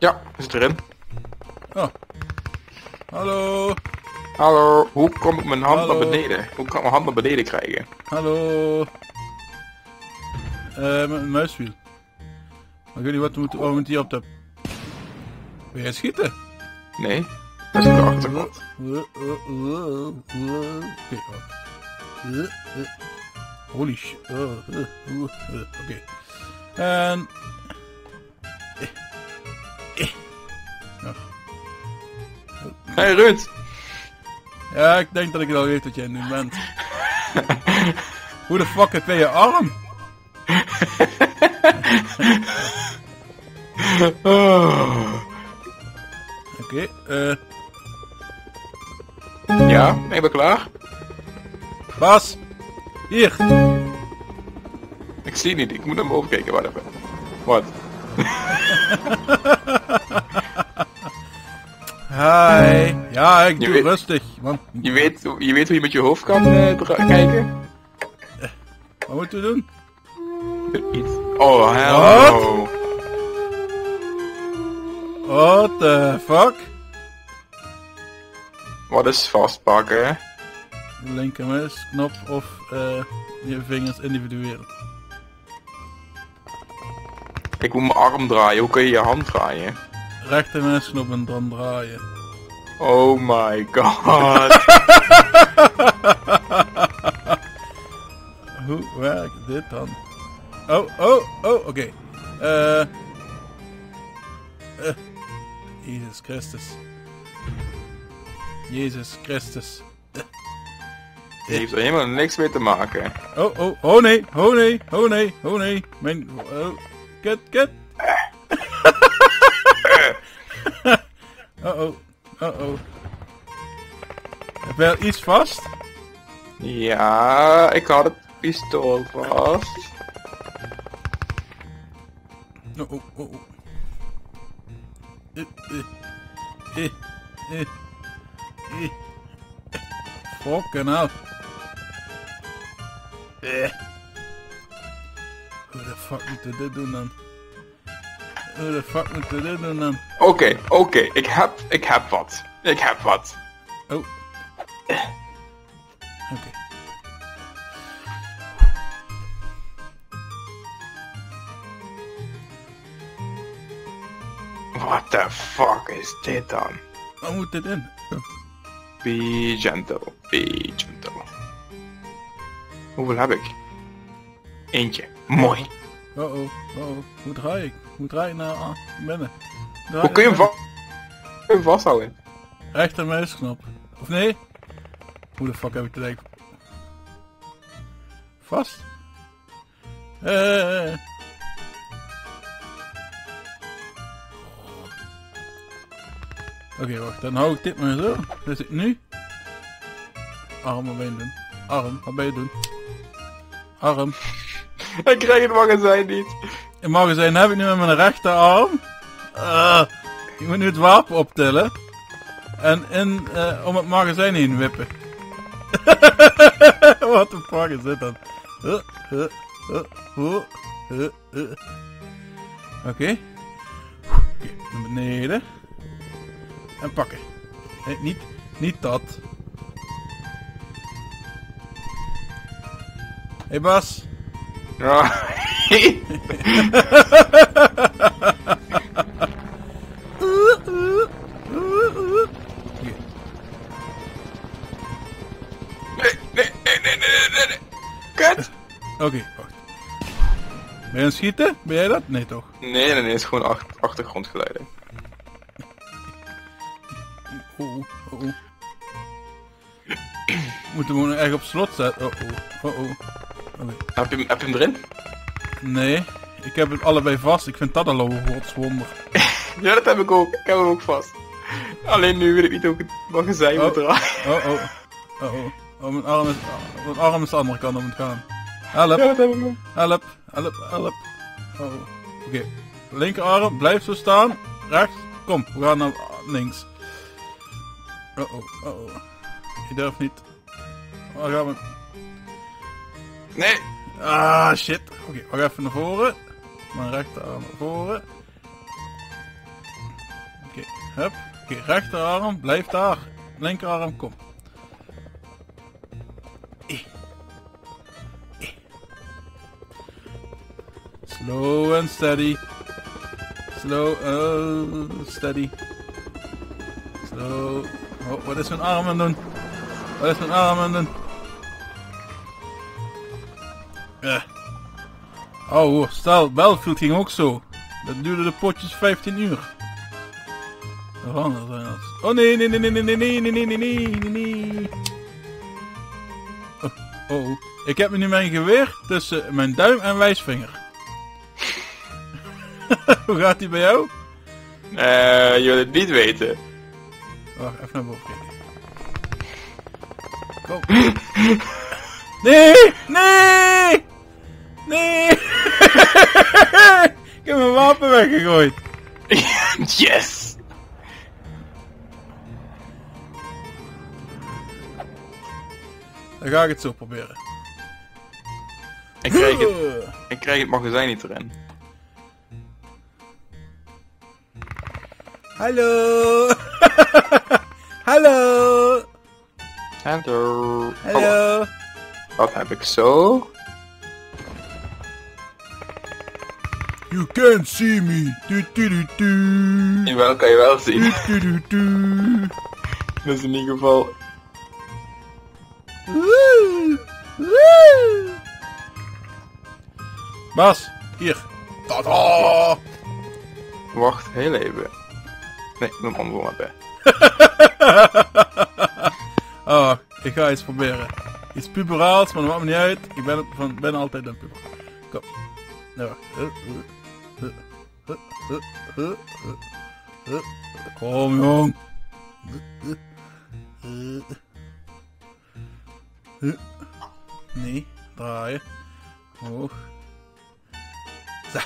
Ja, zit erin. Oh. Hallo. Hallo, hoe kom ik mijn hand Hallo. naar beneden? Hoe kan ik mijn hand naar beneden krijgen? Hallo. Met een muiswiel. Maar ik weet niet wat we moeten... Oh, we moeten hier op de... Wil jij schieten? Nee, dat is op de achterkant. Oké, wacht. Holy shit. Oké. En... Hey Ruud! Ja, ik denk dat ik al weet wat jij nu bent. Hoe de fuck heb jij je arm? Oké, Ja, ik ben klaar. Bas! Hier! Ik zie het niet, ik moet naar boven kijken, wacht even. Wat? Hi! Ja, ik Je doe weet- rustig, man. Je weet hoe je met je hoofd kan kijken? Wat moeten we doen? Iets. Oh, hell no. What the fuck? Wat is vastpakken? De linkermuisknop of je vingers individueel. Ik moet mijn arm draaien, hoe kun je je hand draaien? Rechtermuisknop en dan draaien. Oh my god. Hoe werkt dit dan? Oké. Jezus Christus. Jezus Christus. Die heeft er helemaal niks mee te maken. Oh nee. Mijn... Kut. Oh. Heb je al iets vast? Ja, ik had het pistool vast. Oh. Fucking hell. Hoe de fuck moeten we dit doen dan? Oké, ik heb wat. Oh. Oké. What the fuck is dit dan? Waar moet dit in? Be gentle. Hoeveel heb ik? Eentje. Mooi. Oh. Hoe draai ik? Hoe draai ik naar binnen? Hoe kun je hem vasthouden? Rechtermuisknop. Of nee? Hoe de fuck heb ik te denken? Vast? Oké, wacht. Dan hou ik dit maar zo. Dus ik nu... Arm, wat ben je doen? Arm, wat ben je doen? Arm. Ik krijg het magazijn niet. In magazijn heb ik nu met mijn rechterarm. Ik moet nu het wapen optillen. En om het magazijn heen wippen. What the fuck is dit dan? Oké, naar beneden. En pakken. Nee, niet dat. Hey Bas. Ja. Nee. Kut. Oké, wacht. Ben je aan het schieten? Ben jij dat? Nee toch? Nee, het is gewoon achtergrondgeluiden. Oh. Moeten we hem echt op slot zetten? Oh. Okay. Heb je hem erin? Nee, ik heb het allebei vast. Ik vind dat al een godswonder. Ja, dat heb ik ook. Ik heb hem ook vast. Alleen nu weet ik niet hoe ik het magazijn moet draaien. Oh, mijn arm is de andere kant op het gaan. Help. Ja, dat heb ik ook. Help. Oh, oké. Linkerarm, blijf zo staan. Rechts, kom, we gaan naar links. Oh. Je durft niet. Waar gaan we? Nee. Ah, shit. Oké, we gaan even naar voren. Mijn rechterarm naar voren. Oké, hup. Oké, rechterarm, blijf daar. Linkerarm, kom. Slow and steady. Slow, steady. Slow. Oh, wat is mijn arm aan doen? Wat is mijn arm aan doen? Oh, stel, Battlefield ging ook zo. Dat duurde de potjes 15 uur. Oh nee, nee, nee, nee, nee, nee, nee, nee, nee, nee, nee, nee. Oh. Ik heb nu mijn geweer tussen mijn duim en wijsvinger. Hoe gaat die bij jou? Je wil het niet weten. Wacht, even naar boven kijken. Kom. Nee! Nee! Nee! Ik heb mijn wapen weggegooid. Yes! Dan ga ik het zo proberen. Ik krijg het magazijn niet erin. Hallo! Hallo! Hallo. Hallo! Oh, wat heb ik zo? You can't see me! Du, du, du, du. Jawel, kan je wel zien. Du, du, du, du. Dat is in ieder geval... Woe! Woe! Bas, hier. Tada! Wacht, heel even. Nee, ik doe hem gewoon maar bij. Oh, ik ga iets proberen. Iets puberaals, maar dat maakt me niet uit. Ik ben altijd een puber. Kom. Nou, kom, jong. Nee, draaien. Hoog. Zo,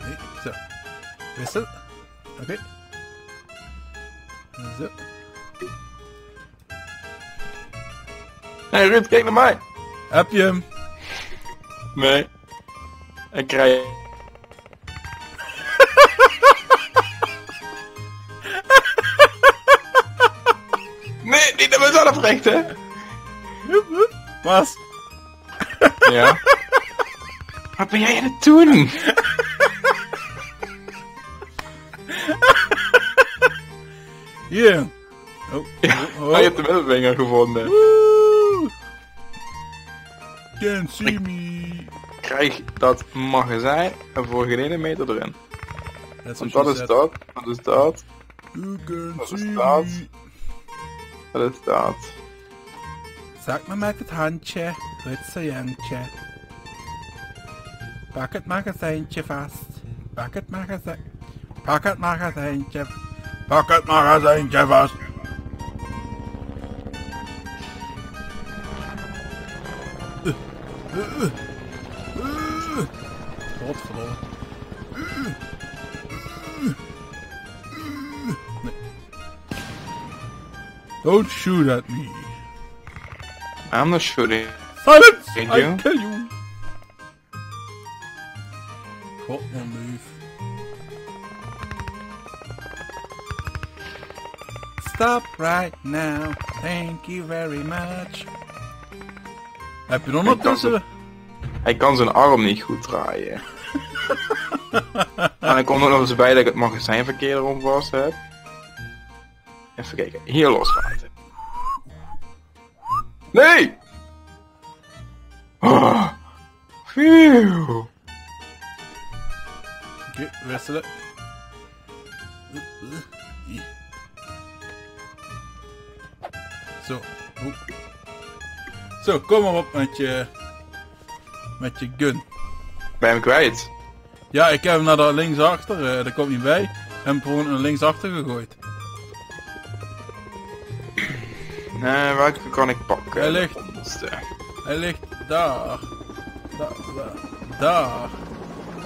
nee, zo. Wissel. Oké. Zo. Hey Ruud, kijk naar mij. Heb je hem? Nee. Ik krijg... Nee, niet naar mezelf richten. Bas. Ja. Wat ben jij aan het doen? Hier. Oh, Oh, je hebt de middelvinger gevonden. Woe! Can't see me. Krijg dat magazijn en voor geen ene meter erin. Want dat is said. dat, dat is dat, You can dat is see dat. me. dat is dat. Zeg maar met het handje, Ritse Jantje. Pak het magazijntje vast. Pak het magazijn. Pak het magazijntje. Pak het magazijntje vast. Godverdomme. Nee. Don't shoot at me. I'm not shooting. Silence! Thank I you. kill you. God, man, move. Stop right now. Thank you very much. Heb je ondertussen... Hij kan zijn arm niet goed draaien. En dan komt er nog eens bij dat ik het magazijn verkeerd erom vast heb. Even kijken, hier loslaten. Nee! Oh. Phew. Oké, wisselen. Zo. Oeh. Zo, kom maar op met je gun. Ben je hem kwijt? Ja, ik heb hem naar daar linksachter, daar komt niet bij. Ik heb hem gewoon naar linksachter gegooid. Nee, welke kan ik pakken? Hij ligt. De onderste. Hij ligt daar. Daar.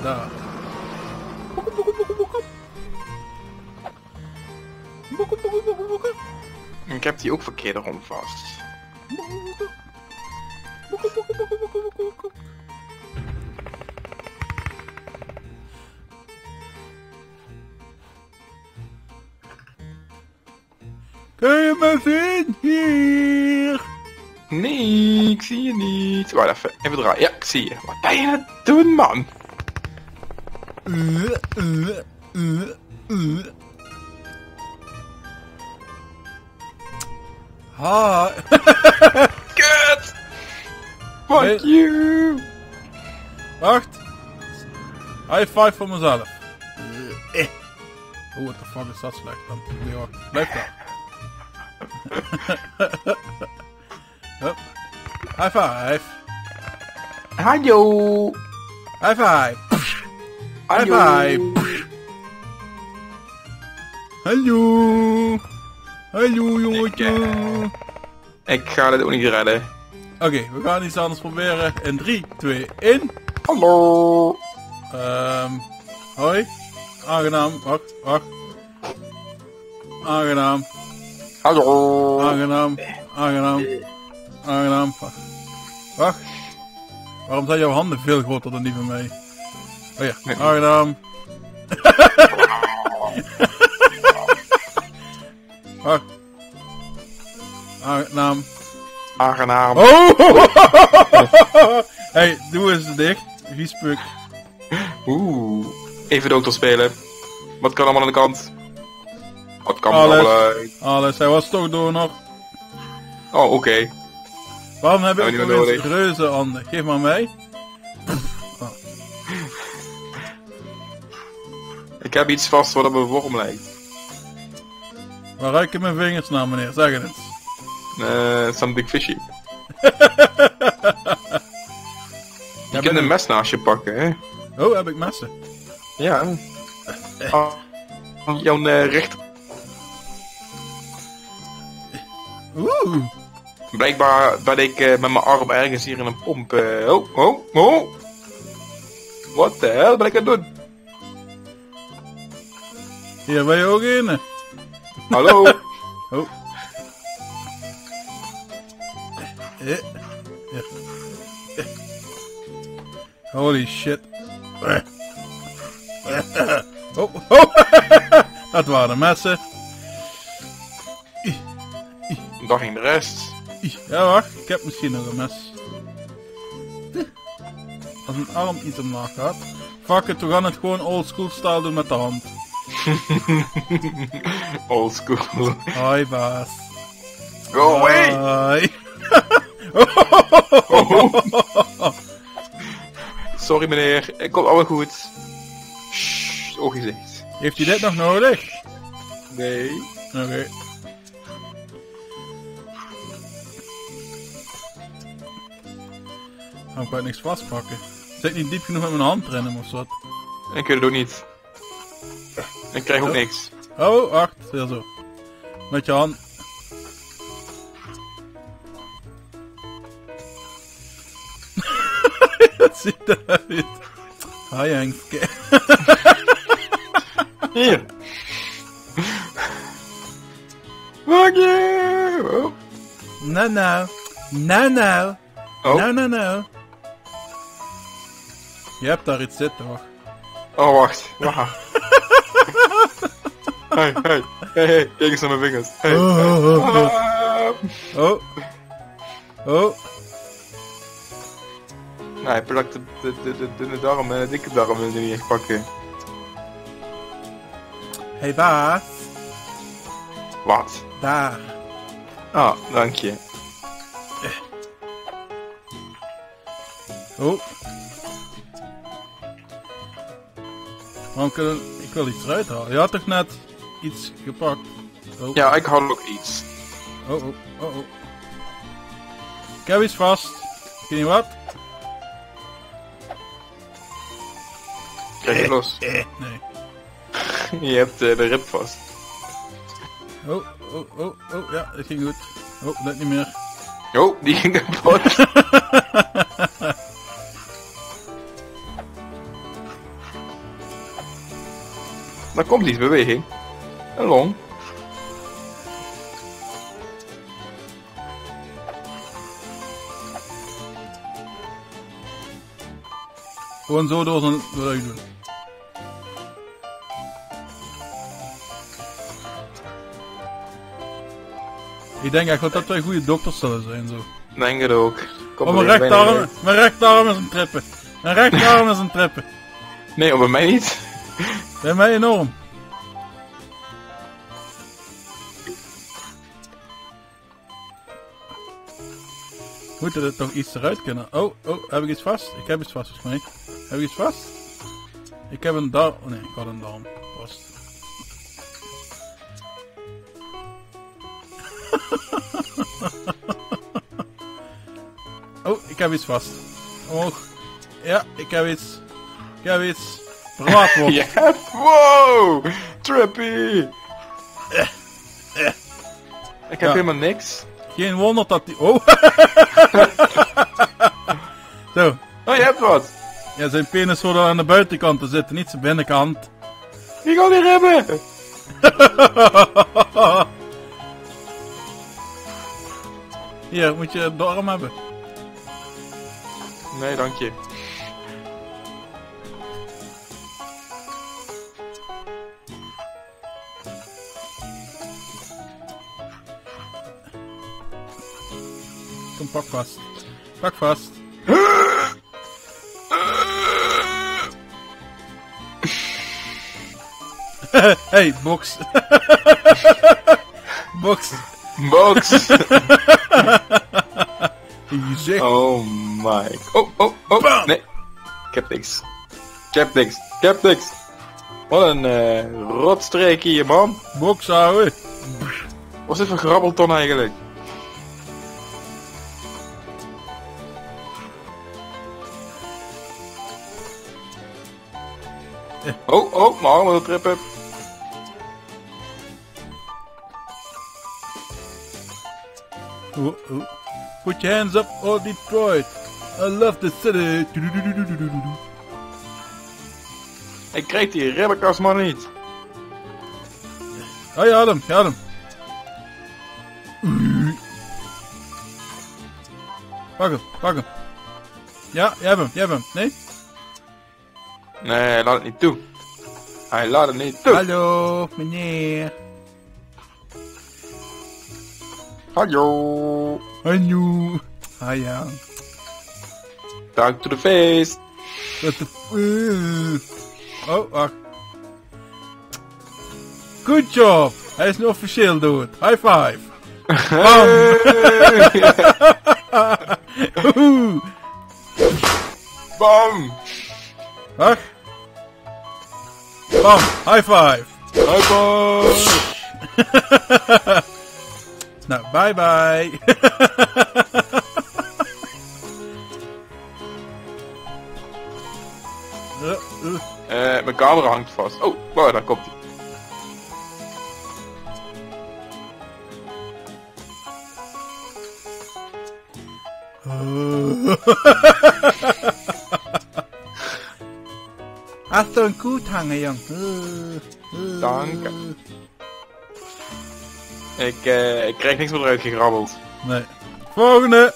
Daar. Ik heb die ook verkeerd erom vast. Kun je me zien? Hier. Nee, ik zie je niet. Wacht even draaien. Ja, ik zie je. Wat ben je aan het doen, man? Ha. Kut! Fuck you! Wacht. High five voor mezelf. Oeh, what the fuck is dat slecht dan? Nee, wacht. Blijf daar. Hup. High five. Hallo! High five. High Hallo! five. Hallo. Hallo jongetje. Ik ga dit ook niet redden. Oké, we gaan iets anders proberen. In 3, 2, 1. Hallo! Hoi. Aangenaam. Wacht. Aangenaam. Hallo! Aangenaam. Wacht. Waarom zijn jouw handen veel groter dan die van mij? Oh ja, Nee. aangenaam. Wacht. Aangenaam. Aangenaam. Oh! Hey, doe eens dicht. Viespuk. Oeh. Even dokter spelen. Wat kan allemaal aan de kant? Wat kan er Alles. allemaal uit? Alles, hij was toch door nog. Oh, oké. Waarom heb Hebben ik we nog niet meer eens reuze handen? Geef maar mee. Ik heb iets vast wat op een worm lijkt. Waar ruiken mijn vingers naar, meneer? Zeg het eens. Something fishy. Je Ja, kunt een mes naast je pakken, hè? Oh, heb ik messen? Ja. Jouw rechter... Oeh. Blijkbaar ben ik met mijn arm ergens hier in een pomp. Oh. Wat de hel ben ik aan het doen? Hier ben je ook in. Hallo? Oh. Holy shit. Oh. Dat waren de messen. Daar ging de rest. Ja, wacht. Ik heb misschien nog een mes. Als een arm iets omlaag gaat. Fuck it, we gaan het gewoon old school style doen met de hand. Old school. Hoi baas. Go away! Hoi. Sorry meneer, het komt allemaal goed. Shh, ooggezicht. Heeft u dit nog nodig? Nee. Oké. Ga ik kwijt niks vastpakken. Zit niet diep genoeg met mijn hand erin of zo. Ik weet het ook niet. Ik krijg ook niks. Oh, wacht. Heel zo. Met je hand. Dat ziet eruit. Hi Henk. Hier. Fuck you! Oh. Nou. Oh. Nou. Je hebt daar iets zitten hoor. Oh, wacht. Wacht. Hey. Kijk eens naar mijn vingers. Hey. Oh. Nou, hij plakt de dunne darm en de dikke darm wil hij niet echt pakken. Hey baas. Wat? Daar. Ah, dank je. Oh. Waarom kunnen... Ik wil iets eruit halen. Je had toch net iets gepakt? Oh. Ja, ik had ook iets. Oh. Ik heb iets vast. Ik weet niet wat. Krijg je los. Nee. Je hebt de rib vast. Oh. Ja, het ging goed. Oh, net niet meer. Oh, die ging kapot. Daar komt iets beweging. Een long. Gewoon zo door zijn rug doen. Ik denk echt dat wij goede dokters zullen zijn zo. Denk het ook. Oh, mijn rechterarm is een trippen. Mijn rechterarm is een trippen. Nee, bij mij niet. Bij mij enorm. Moet er toch iets eruit kunnen? Oh, heb ik iets vast? Ik heb iets vast volgens mij. Heb ik iets vast? Ik heb een darm. Oh nee, ik had een darm vast. Oh, ik heb iets vast. Omhoog. Ja, ik heb iets. Ik heb iets. Braadworst. Ja, wow! Trippy! Ik heb helemaal niks. Geen wonder dat die... Oh! Zo. Oh, je hebt wat. Ja, zijn penis hoort aan de buitenkant te zitten, niet zijn binnenkant. Die kan niet hebben. Hier, moet je de arm hebben. Nee, dank je. Kom, pak vast. Pak vast. Hey, box. Box. Box. Je zegt... Oh my. Oh. Bam. Nee. Ik heb niks. Wat een rotstreek hier, man. Box, ouwe. Wat is dit voor grabbelton eigenlijk? Oh, mijn armen trippen. Oh. Put your hands up, all Detroit. I love the city. Ik kreeg die ridderkast maar niet. Oh, je had hem. Pak hem. Ja, je hebt hem. Nee? Nee, hij laat het niet toe. Hallo, meneer. Hallo. Hallo. Ah ja. Talk to the face. Oh, wacht. Good job. Hij is nu officieel dood. High five. Bam. Bam. Wacht. Bam. High five. High five. Nou, bye bye. Mijn camera hangt vast. Oh, wow, daar komt hij. Had zo'n koet hangen, jong. Dank. Ik krijg niks meer eruit gegrabbeld. Nee. Volgende.